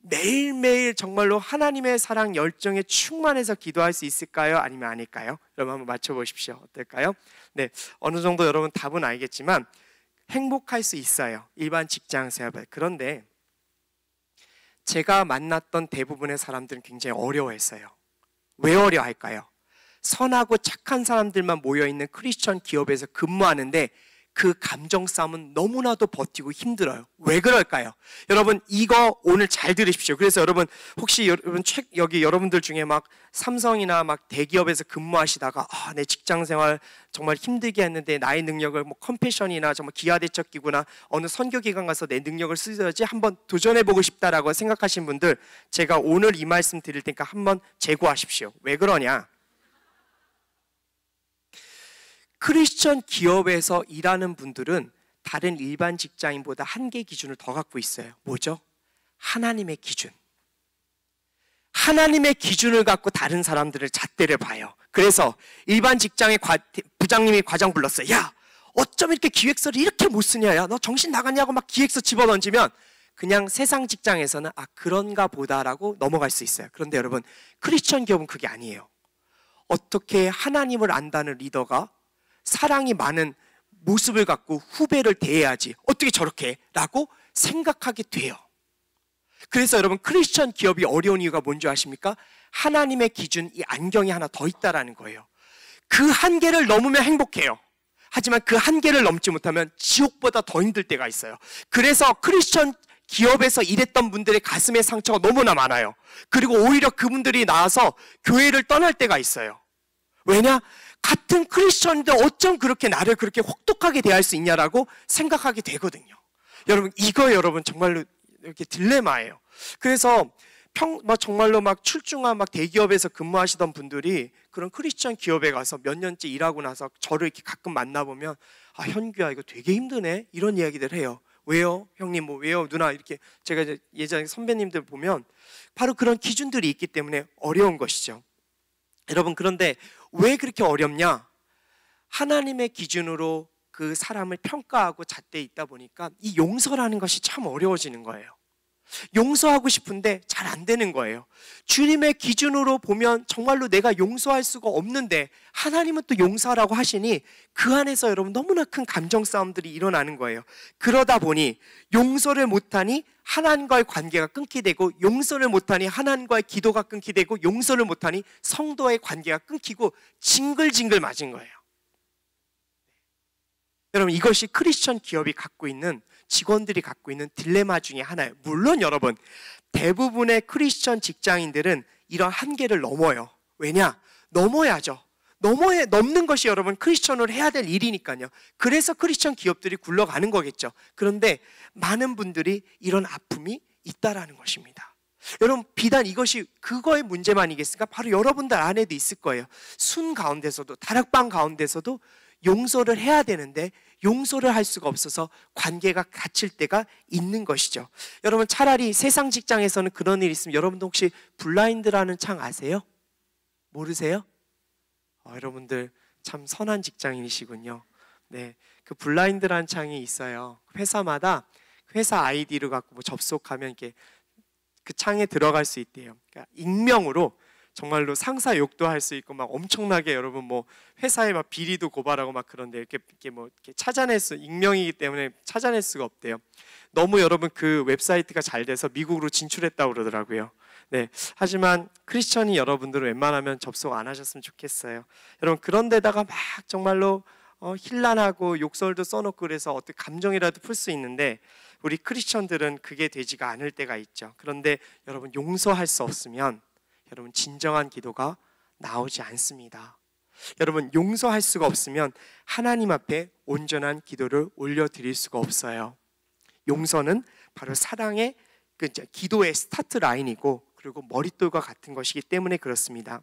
매일매일 정말로 하나님의 사랑 열정에 충만해서 기도할 수 있을까요? 아니면 아닐까요? 여러분 한번 맞춰보십시오. 어떨까요? 네, 어느 정도 여러분 답은 알겠지만 행복할 수 있어요, 일반 직장 생활. 그런데 제가 만났던 대부분의 사람들은 굉장히 어려워했어요. 왜 어려워할까요? 선하고 착한 사람들만 모여있는 크리스천 기업에서 근무하는데 그 감정 싸움은 너무나도 버티고 힘들어요. 왜 그럴까요? 여러분 이거 오늘 잘 들으십시오. 그래서 여러분 혹시 여러분 여기 여러분들 중에 막 삼성이나 막 대기업에서 근무하시다가 내 직장 생활 정말 힘들게 했는데 나의 능력을 뭐 컴패션이나 정말 기아대책기구나 어느 선교기관 가서 내 능력을 쓰여야지 한번 도전해보고 싶다라고 생각하신 분들, 제가 오늘 이 말씀 드릴 테니까 한번 재고하십시오. 왜 그러냐? 크리스천 기업에서 일하는 분들은 다른 일반 직장인보다 한계 기준을 더 갖고 있어요. 뭐죠? 하나님의 기준. 하나님의 기준을 갖고 다른 사람들을 잣대를 봐요. 그래서 일반 직장의 부장님이 과장 불렀어요. 야, 어쩜 이렇게 기획서를 이렇게 못 쓰냐? 야, 너 정신 나갔냐고 막 기획서 집어던지면 그냥 세상 직장에서는 그런가 보다라고 넘어갈 수 있어요. 그런데 여러분, 크리스천 기업은 그게 아니에요. 어떻게 하나님을 안다는 리더가 사랑이 많은 모습을 갖고 후배를 대해야지, 어떻게 저렇게? 라고 생각하게 돼요. 그래서 여러분, 크리스천 기업이 어려운 이유가 뭔지 아십니까? 하나님의 기준, 이 안경이 하나 더 있다라는 거예요. 그 한계를 넘으면 행복해요. 하지만 그 한계를 넘지 못하면 지옥보다 더 힘들 때가 있어요. 그래서 크리스천 기업에서 일했던 분들의 가슴의 상처가 너무나 많아요. 그리고 오히려 그분들이 나와서 교회를 떠날 때가 있어요. 왜냐? 같은 크리스천인데 어쩜 그렇게 나를 그렇게 혹독하게 대할 수 있냐라고 생각하게 되거든요. 여러분, 이거 여러분 정말로 이렇게 딜레마예요. 그래서 정말로 막 출중한 막 대기업에서 근무하시던 분들이 그런 크리스천 기업에 가서 몇 년째 일하고 나서 저를 이렇게 가끔 만나보면 현규야, 이거 되게 힘드네, 이런 이야기들 해요. 왜요? 형님 뭐 왜요? 누나, 이렇게 제가 이제 예전에 선배님들 보면 바로 그런 기준들이 있기 때문에 어려운 것이죠. 여러분, 그런데 왜 그렇게 어렵냐? 하나님의 기준으로 그 사람을 평가하고 잣대에 있다 보니까 이 용서라는 것이 참 어려워지는 거예요. 용서하고 싶은데 잘 안 되는 거예요. 주님의 기준으로 보면 정말로 내가 용서할 수가 없는데 하나님은 또 용서하라고 하시니 그 안에서 여러분 너무나 큰 감정 싸움들이 일어나는 거예요. 그러다 보니 용서를 못하니 하나님과의 관계가 끊기게 되고, 용서를 못하니 하나님과의 기도가 끊기게 되고, 용서를 못하니 성도의 관계가 끊기고 징글징글 맞은 거예요. 여러분, 이것이 크리스천 기업이 갖고 있는, 직원들이 갖고 있는 딜레마 중에 하나예요. 물론 여러분, 대부분의 크리스천 직장인들은 이런 한계를 넘어요. 왜냐? 넘어야죠. 넘는 것이 여러분 크리스천으로 해야 될 일이니까요. 그래서 크리스천 기업들이 굴러가는 거겠죠. 그런데 많은 분들이 이런 아픔이 있다라는 것입니다. 여러분, 비단 이것이 그거의 문제만이겠습니까? 바로 여러분들 안에도 있을 거예요. 순 가운데서도, 다락방 가운데서도 용서를 해야 되는데 용서를 할 수가 없어서 관계가 갇힐 때가 있는 것이죠. 여러분, 차라리 세상 직장에서는 그런 일이 있으면, 여러분도 혹시 블라인드라는 창 아세요? 모르세요? 여러분들 참 선한 직장인이시군요. 네, 그 블라인드라는 창이 있어요. 회사마다 회사 아이디를 갖고 뭐 접속하면 이렇게 그 창에 들어갈 수 있대요. 그러니까 익명으로 정말로 상사 욕도 할 수 있고 막 엄청나게 여러분 뭐 회사에 막 비리도 고발하고 막 그런데 이렇게 찾아낼 수, 익명이기 때문에 찾아낼 수가 없대요. 너무 여러분 그 웹사이트가 잘 돼서 미국으로 진출했다고 그러더라고요. 네, 하지만 크리스천이 여러분들은 웬만하면 접속 안 하셨으면 좋겠어요. 여러분, 그런 데다가 막 정말로 힐난하고 욕설도 써놓고 그래서 어떻게 감정이라도 풀 수 있는데, 우리 크리스천들은 그게 되지가 않을 때가 있죠. 그런데 여러분, 용서할 수 없으면 여러분 진정한 기도가 나오지 않습니다. 여러분, 용서할 수가 없으면 하나님 앞에 온전한 기도를 올려드릴 수가 없어요. 용서는 바로 사랑의 기도의 스타트 라인이고, 그리고 머릿돌과 같은 것이기 때문에 그렇습니다.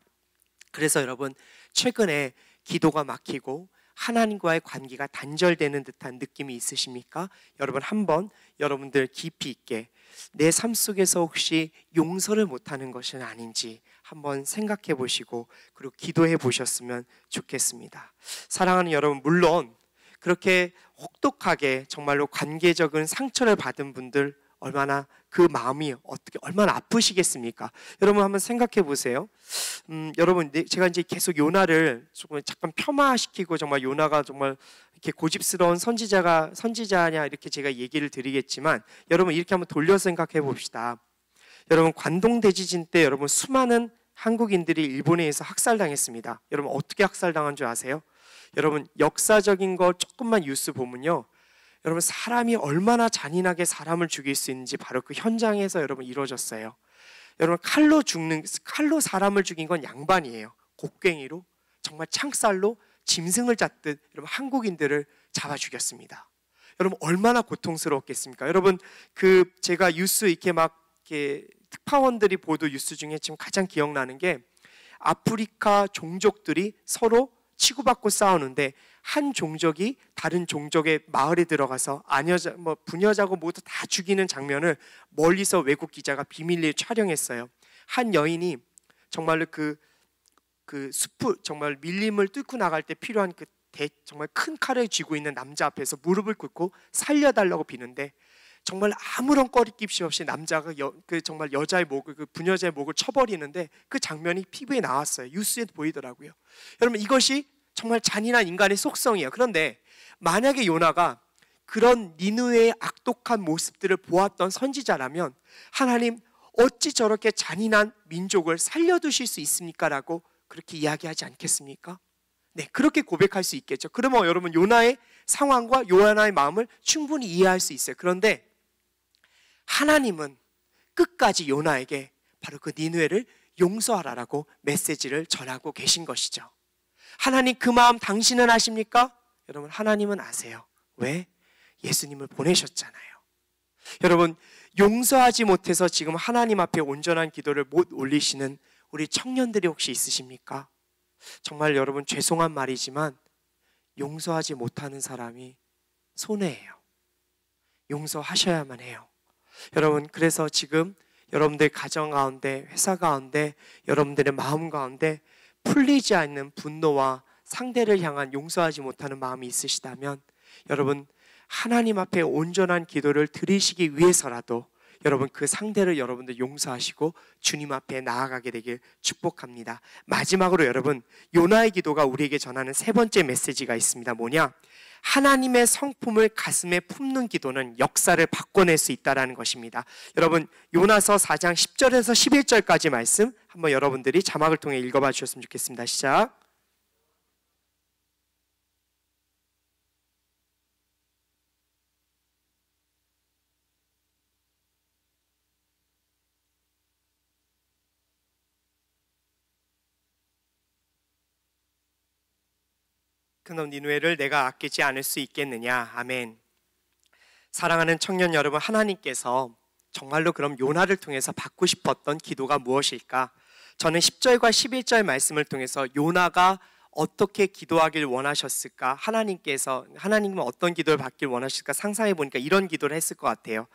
그래서 여러분, 최근에 기도가 막히고 하나님과의 관계가 단절되는 듯한 느낌이 있으십니까? 여러분 한번 여러분들 깊이 있게 내 삶 속에서 혹시 용서를 못하는 것은 아닌지 한번 생각해 보시고 그리고 기도해 보셨으면 좋겠습니다. 사랑하는 여러분, 물론 그렇게 혹독하게 정말로 관계적인 상처를 받은 분들 얼마나 그 마음이 얼마나 아프시겠습니까? 여러분 한번 생각해 보세요. 여러분 제가 이제 계속 요나를 조금 잠깐 폄하시키고 정말 요나가 정말 이렇게 고집스러운 선지자냐 이렇게 제가 얘기를 드리겠지만 여러분 이렇게 한번 돌려서 생각해 봅시다. 여러분 관동 대지진 때 여러분 수많은 한국인들이 일본에 의해서 학살당했습니다. 여러분 어떻게 학살당한 줄 아세요? 여러분 역사적인 거 조금만 뉴스 보면요, 여러분 사람이 얼마나 잔인하게 사람을 죽일 수 있는지 바로 그 현장에서 여러분 이루어졌어요. 여러분 칼로 사람을 죽인 건 양반이에요. 곡괭이로 정말 창살로 짐승을 잡듯 여러분 한국인들을 잡아 죽였습니다. 여러분 얼마나 고통스러웠겠습니까? 여러분 제가 뉴스 이렇게 특파원들이 보도 뉴스 중에 지금 가장 기억나는 게 아프리카 종족들이 서로 치고받고 싸우는데 한 종족이 다른 종족의 마을에 들어가서 부녀자고 모두 다 죽이는 장면을 멀리서 외국 기자가 비밀리에 촬영했어요. 한 여인이 정말로 그 숲을 정말 밀림을 뚫고 나갈 때 필요한 정말 큰 칼을 쥐고 있는 남자 앞에서 무릎을 꿇고 살려달라고 비는데 정말 아무런 꺼리낌이 없이 남자가 정말 여자의 목을 부녀자의 목을 쳐버리는데 그 장면이 TV에 나왔어요. 뉴스에 보이더라고요. 여러분 이것이 정말 잔인한 인간의 속성이에요. 그런데 만약에 요나가 그런 니느웨의 악독한 모습들을 보았던 선지자라면 하나님 어찌 저렇게 잔인한 민족을 살려두실 수 있습니까? 라고 그렇게 이야기하지 않겠습니까? 네, 그렇게 고백할 수 있겠죠. 그러면 여러분 요나의 상황과 요나의 마음을 충분히 이해할 수 있어요. 그런데 하나님은 끝까지 요나에게 바로 그 니느웨를 용서하라라고 메시지를 전하고 계신 것이죠. 하나님 그 마음 당신은 아십니까? 여러분 하나님은 아세요. 왜? 예수님을 보내셨잖아요. 여러분 용서하지 못해서 지금 하나님 앞에 온전한 기도를 못 올리시는 우리 청년들이 혹시 있으십니까? 정말 여러분 죄송한 말이지만 용서하지 못하는 사람이 손해예요. 용서하셔야만 해요. 여러분 그래서 지금 여러분들 가정 가운데, 회사 가운데, 여러분들의 마음 가운데 풀리지 않는 분노와 상대를 향한 용서하지 못하는 마음이 있으시다면 여러분 하나님 앞에 온전한 기도를 드리시기 위해서라도 여러분 그 상대를 여러분들 용서하시고 주님 앞에 나아가게 되길 축복합니다. 마지막으로 여러분 요나의 기도가 우리에게 전하는 세 번째 메시지가 있습니다. 뭐냐? 하나님의 성품을 가슴에 품는 기도는 역사를 바꿔낼 수 있다는 것입니다. 여러분 요나서 4장 10절에서 11절까지 말씀 한번 여러분들이 자막을 통해 읽어봐 주셨으면 좋겠습니다. 시작. 그놈 니느웨를 내가 아끼지 않을 수 있겠느냐. 아멘. 사랑하는 청년 여러분, 하나님께서 정말로 그럼 요나를 통해서 받고 싶었던 기도가 무엇일까? 저는 10절과 11절 말씀을 통해서 요나가 어떻게 기도하길 원하셨을까? 하나님은 어떤 기도를 받길 원하실까? 상상해 보니까 이런 기도를 했을 것 같아요.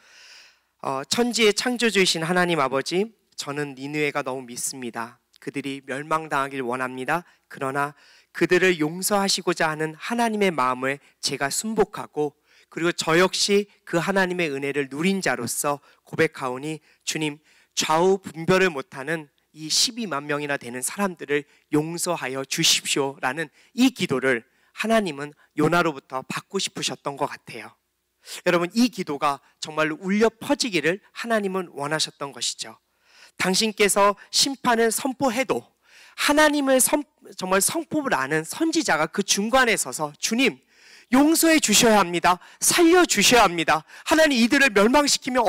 천지의 창조주이신 하나님 아버지, 저는 니느웨가 너무 믿습니다. 그들이 멸망당하길 원합니다. 그러나 그들을 용서하시고자 하는 하나님의 마음을 제가 순복하고 그리고 저 역시 그 하나님의 은혜를 누린 자로서 고백하오니 주님 좌우 분별을 못하는 이 12만 명이나 되는 사람들을 용서하여 주십시오라는 이 기도를 하나님은 요나로부터 받고 싶으셨던 것 같아요. 여러분 이 기도가 정말로 울려 퍼지기를 하나님은 원하셨던 것이죠. 당신께서 심판을 선포해도 하나님을 정말 성품을 아는 선지자가 그 중간에 서서 주님 용서해 주셔야 합니다. 살려 주셔야 합니다. 하나님 이들을 멸망시키면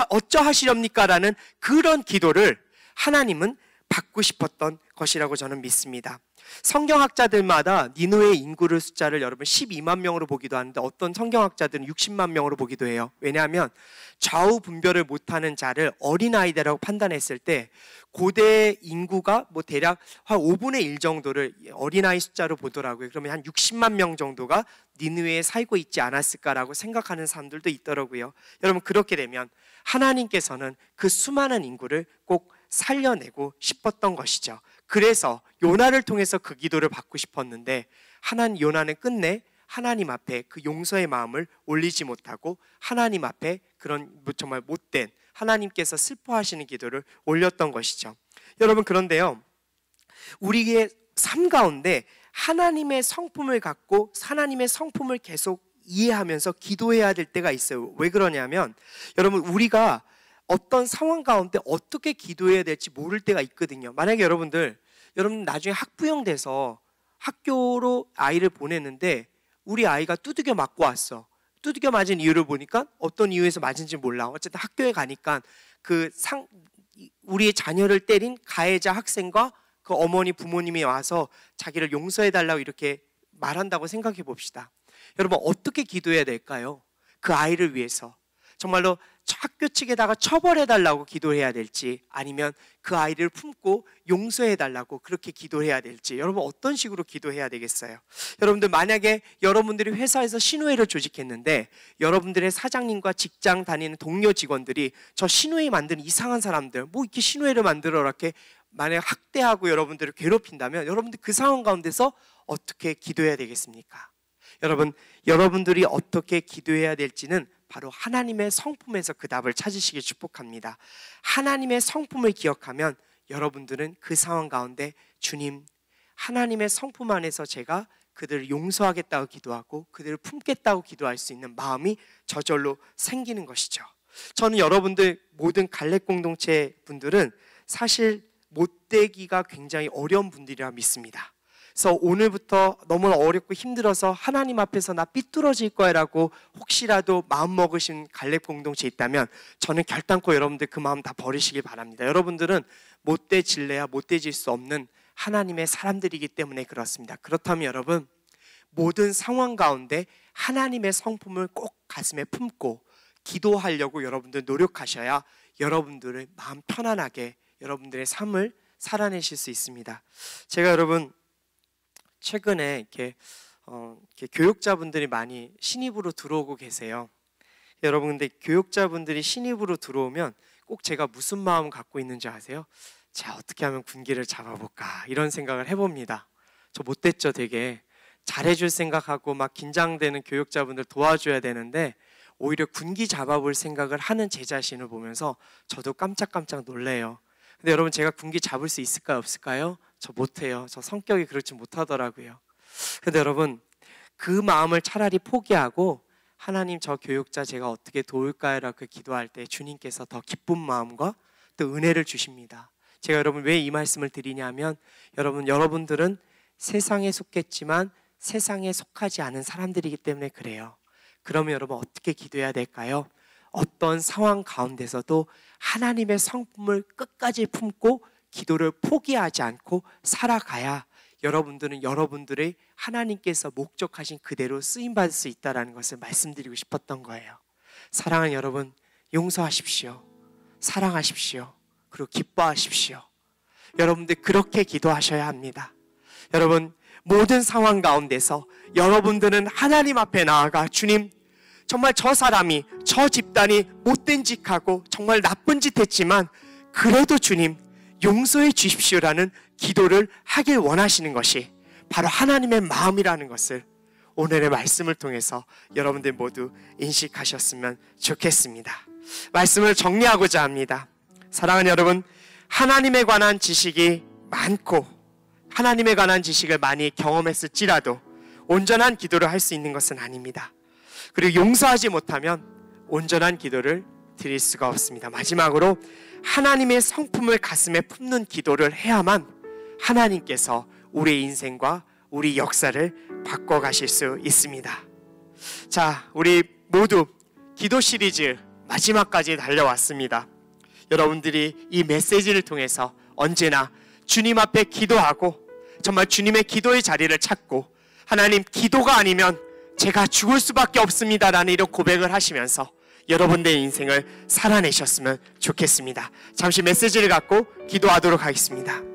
어쩌하시렵니까? 라는 그런 기도를 하나님은 받고 싶었던 것이라고 저는 믿습니다. 성경학자들마다 니느웨의 인구를 숫자를 여러분 12만 명으로 보기도 하는데 어떤 성경학자들은 60만 명으로 보기도 해요. 왜냐하면 좌우 분별을 못하는 자를 어린아이들이라고 판단했을 때 고대 인구가 뭐 대략 한 5분의 1 정도를 어린아이 숫자로 보더라고요. 그러면 한 60만 명 정도가 니느웨에 살고 있지 않았을까라고 생각하는 사람들도 있더라고요. 여러분, 그렇게 되면 하나님께서는 그 수많은 인구를 꼭 살려내고 싶었던 것이죠. 그래서 요나를 통해서 그 기도를 받고 싶었는데 요나는 끝내 하나님 앞에 그 용서의 마음을 올리지 못하고 하나님 앞에 그런 정말 못된 하나님께서 슬퍼하시는 기도를 올렸던 것이죠. 여러분, 그런데요, 우리의 삶 가운데 하나님의 성품을 갖고 하나님의 성품을 계속 이해하면서 기도해야 될 때가 있어요. 왜 그러냐면 여러분, 우리가 어떤 상황 가운데 어떻게 기도해야 될지 모를 때가 있거든요. 만약에 여러분 나중에 학부형 돼서 학교로 아이를 보냈는데 우리 아이가 두들겨 맞고 왔어. 두들겨 맞은 이유를 보니까 어떤 이유에서 맞은지 몰라. 어쨌든 학교에 가니까 우리의 자녀를 때린 가해자 학생과 그 어머니 부모님이 와서 자기를 용서해달라고 이렇게 말한다고 생각해 봅시다. 여러분, 어떻게 기도해야 될까요? 그 아이를 위해서 정말로 학교 측에다가 처벌해달라고 기도해야 될지 아니면 그 아이를 품고 용서해달라고 그렇게 기도해야 될지, 여러분 어떤 식으로 기도해야 되겠어요? 여러분들, 만약에 여러분들이 회사에서 신우회를 조직했는데 여러분들의 사장님과 직장 다니는 동료 직원들이 저 신우회 만드는 이상한 사람들, 뭐 이렇게 신우회를 만들어 이렇게 만약에 학대하고 여러분들을 괴롭힌다면 여러분들 그 상황 가운데서 어떻게 기도해야 되겠습니까? 여러분들이 어떻게 기도해야 될지는 바로 하나님의 성품에서 그 답을 찾으시길 축복합니다. 하나님의 성품을 기억하면 여러분들은 그 상황 가운데 주님, 하나님의 성품 안에서 제가 그들을 용서하겠다고 기도하고 그들을 품겠다고 기도할 수 있는 마음이 저절로 생기는 것이죠. 저는 여러분들 모든 갈렙 공동체 분들은 사실 못되기가 굉장히 어려운 분들이라 믿습니다. 그래서 오늘부터 너무 어렵고 힘들어서 하나님 앞에서 나 삐뚤어질 거야 라고 혹시라도 마음먹으신 갈렙 공동체 있다면 저는 결단코 여러분들 그 마음 다 버리시길 바랍니다. 여러분들은 못되질래야 못되질 수 없는 하나님의 사람들이기 때문에 그렇습니다. 그렇다면 여러분, 모든 상황 가운데 하나님의 성품을 꼭 가슴에 품고 기도하려고 여러분들 노력하셔야 여러분들을 마음 편안하게 여러분들의 삶을 살아내실 수 있습니다. 제가 여러분 최근에 이렇게 교육자분들이 많이 신입으로 들어오고 계세요. 여러분, 근데 교육자분들이 신입으로 들어오면 꼭 제가 무슨 마음 갖고 있는지 아세요? 자, 어떻게 하면 군기를 잡아볼까 이런 생각을 해봅니다. 저 못됐죠? 되게 잘해줄 생각하고 막 긴장되는 교육자분들 도와줘야 되는데 오히려 군기 잡아볼 생각을 하는 제 자신을 보면서 저도 깜짝깜짝 놀래요. 근데 여러분, 제가 군기 잡을 수 있을까요? 없을까요? 저 못해요. 저 성격이 그렇지 못하더라고요. 근데 여러분, 그 마음을 차라리 포기하고 하나님, 저 교육자 제가 어떻게 도울까요? 라고 기도할 때 주님께서 더 기쁜 마음과 또 은혜를 주십니다. 제가 여러분 왜 이 말씀을 드리냐면 여러분들은 세상에 속했지만 세상에 속하지 않은 사람들이기 때문에 그래요. 그러면 여러분 어떻게 기도해야 될까요? 어떤 상황 가운데서도 하나님의 성품을 끝까지 품고 기도를 포기하지 않고 살아가야 여러분들은 여러분들의 하나님께서 목적하신 그대로 쓰임받을 수 있다는 것을 말씀드리고 싶었던 거예요. 사랑하는 여러분, 용서하십시오. 사랑하십시오. 그리고 기뻐하십시오. 여러분들 그렇게 기도하셔야 합니다. 여러분, 모든 상황 가운데서 여러분들은 하나님 앞에 나아가 주님, 정말 저 사람이, 저 집단이 못된 짓 하고 정말 나쁜 짓 했지만 그래도 주님 용서해 주십시오라는 기도를 하길 원하시는 것이 바로 하나님의 마음이라는 것을 오늘의 말씀을 통해서 여러분들 모두 인식하셨으면 좋겠습니다. 말씀을 정리하고자 합니다. 사랑하는 여러분, 하나님에 관한 지식이 많고 하나님에 관한 지식을 많이 경험했을지라도 온전한 기도를 할 수 있는 것은 아닙니다. 그리고 용서하지 못하면 온전한 기도를 드릴 수가 없습니다. 마지막으로 하나님의 성품을 가슴에 품는 기도를 해야만 하나님께서 우리의 인생과 우리 역사를 바꿔가실 수 있습니다. 자, 우리 모두 기도 시리즈 마지막까지 달려왔습니다. 여러분들이 이 메시지를 통해서 언제나 주님 앞에 기도하고 정말 주님의 기도의 자리를 찾고 하나님, 기도가 아니면 제가 죽을 수밖에 없습니다 라는 이런 고백을 하시면서 여러분들의 인생을 살아내셨으면 좋겠습니다. 잠시 메시지를 갖고 기도하도록 하겠습니다.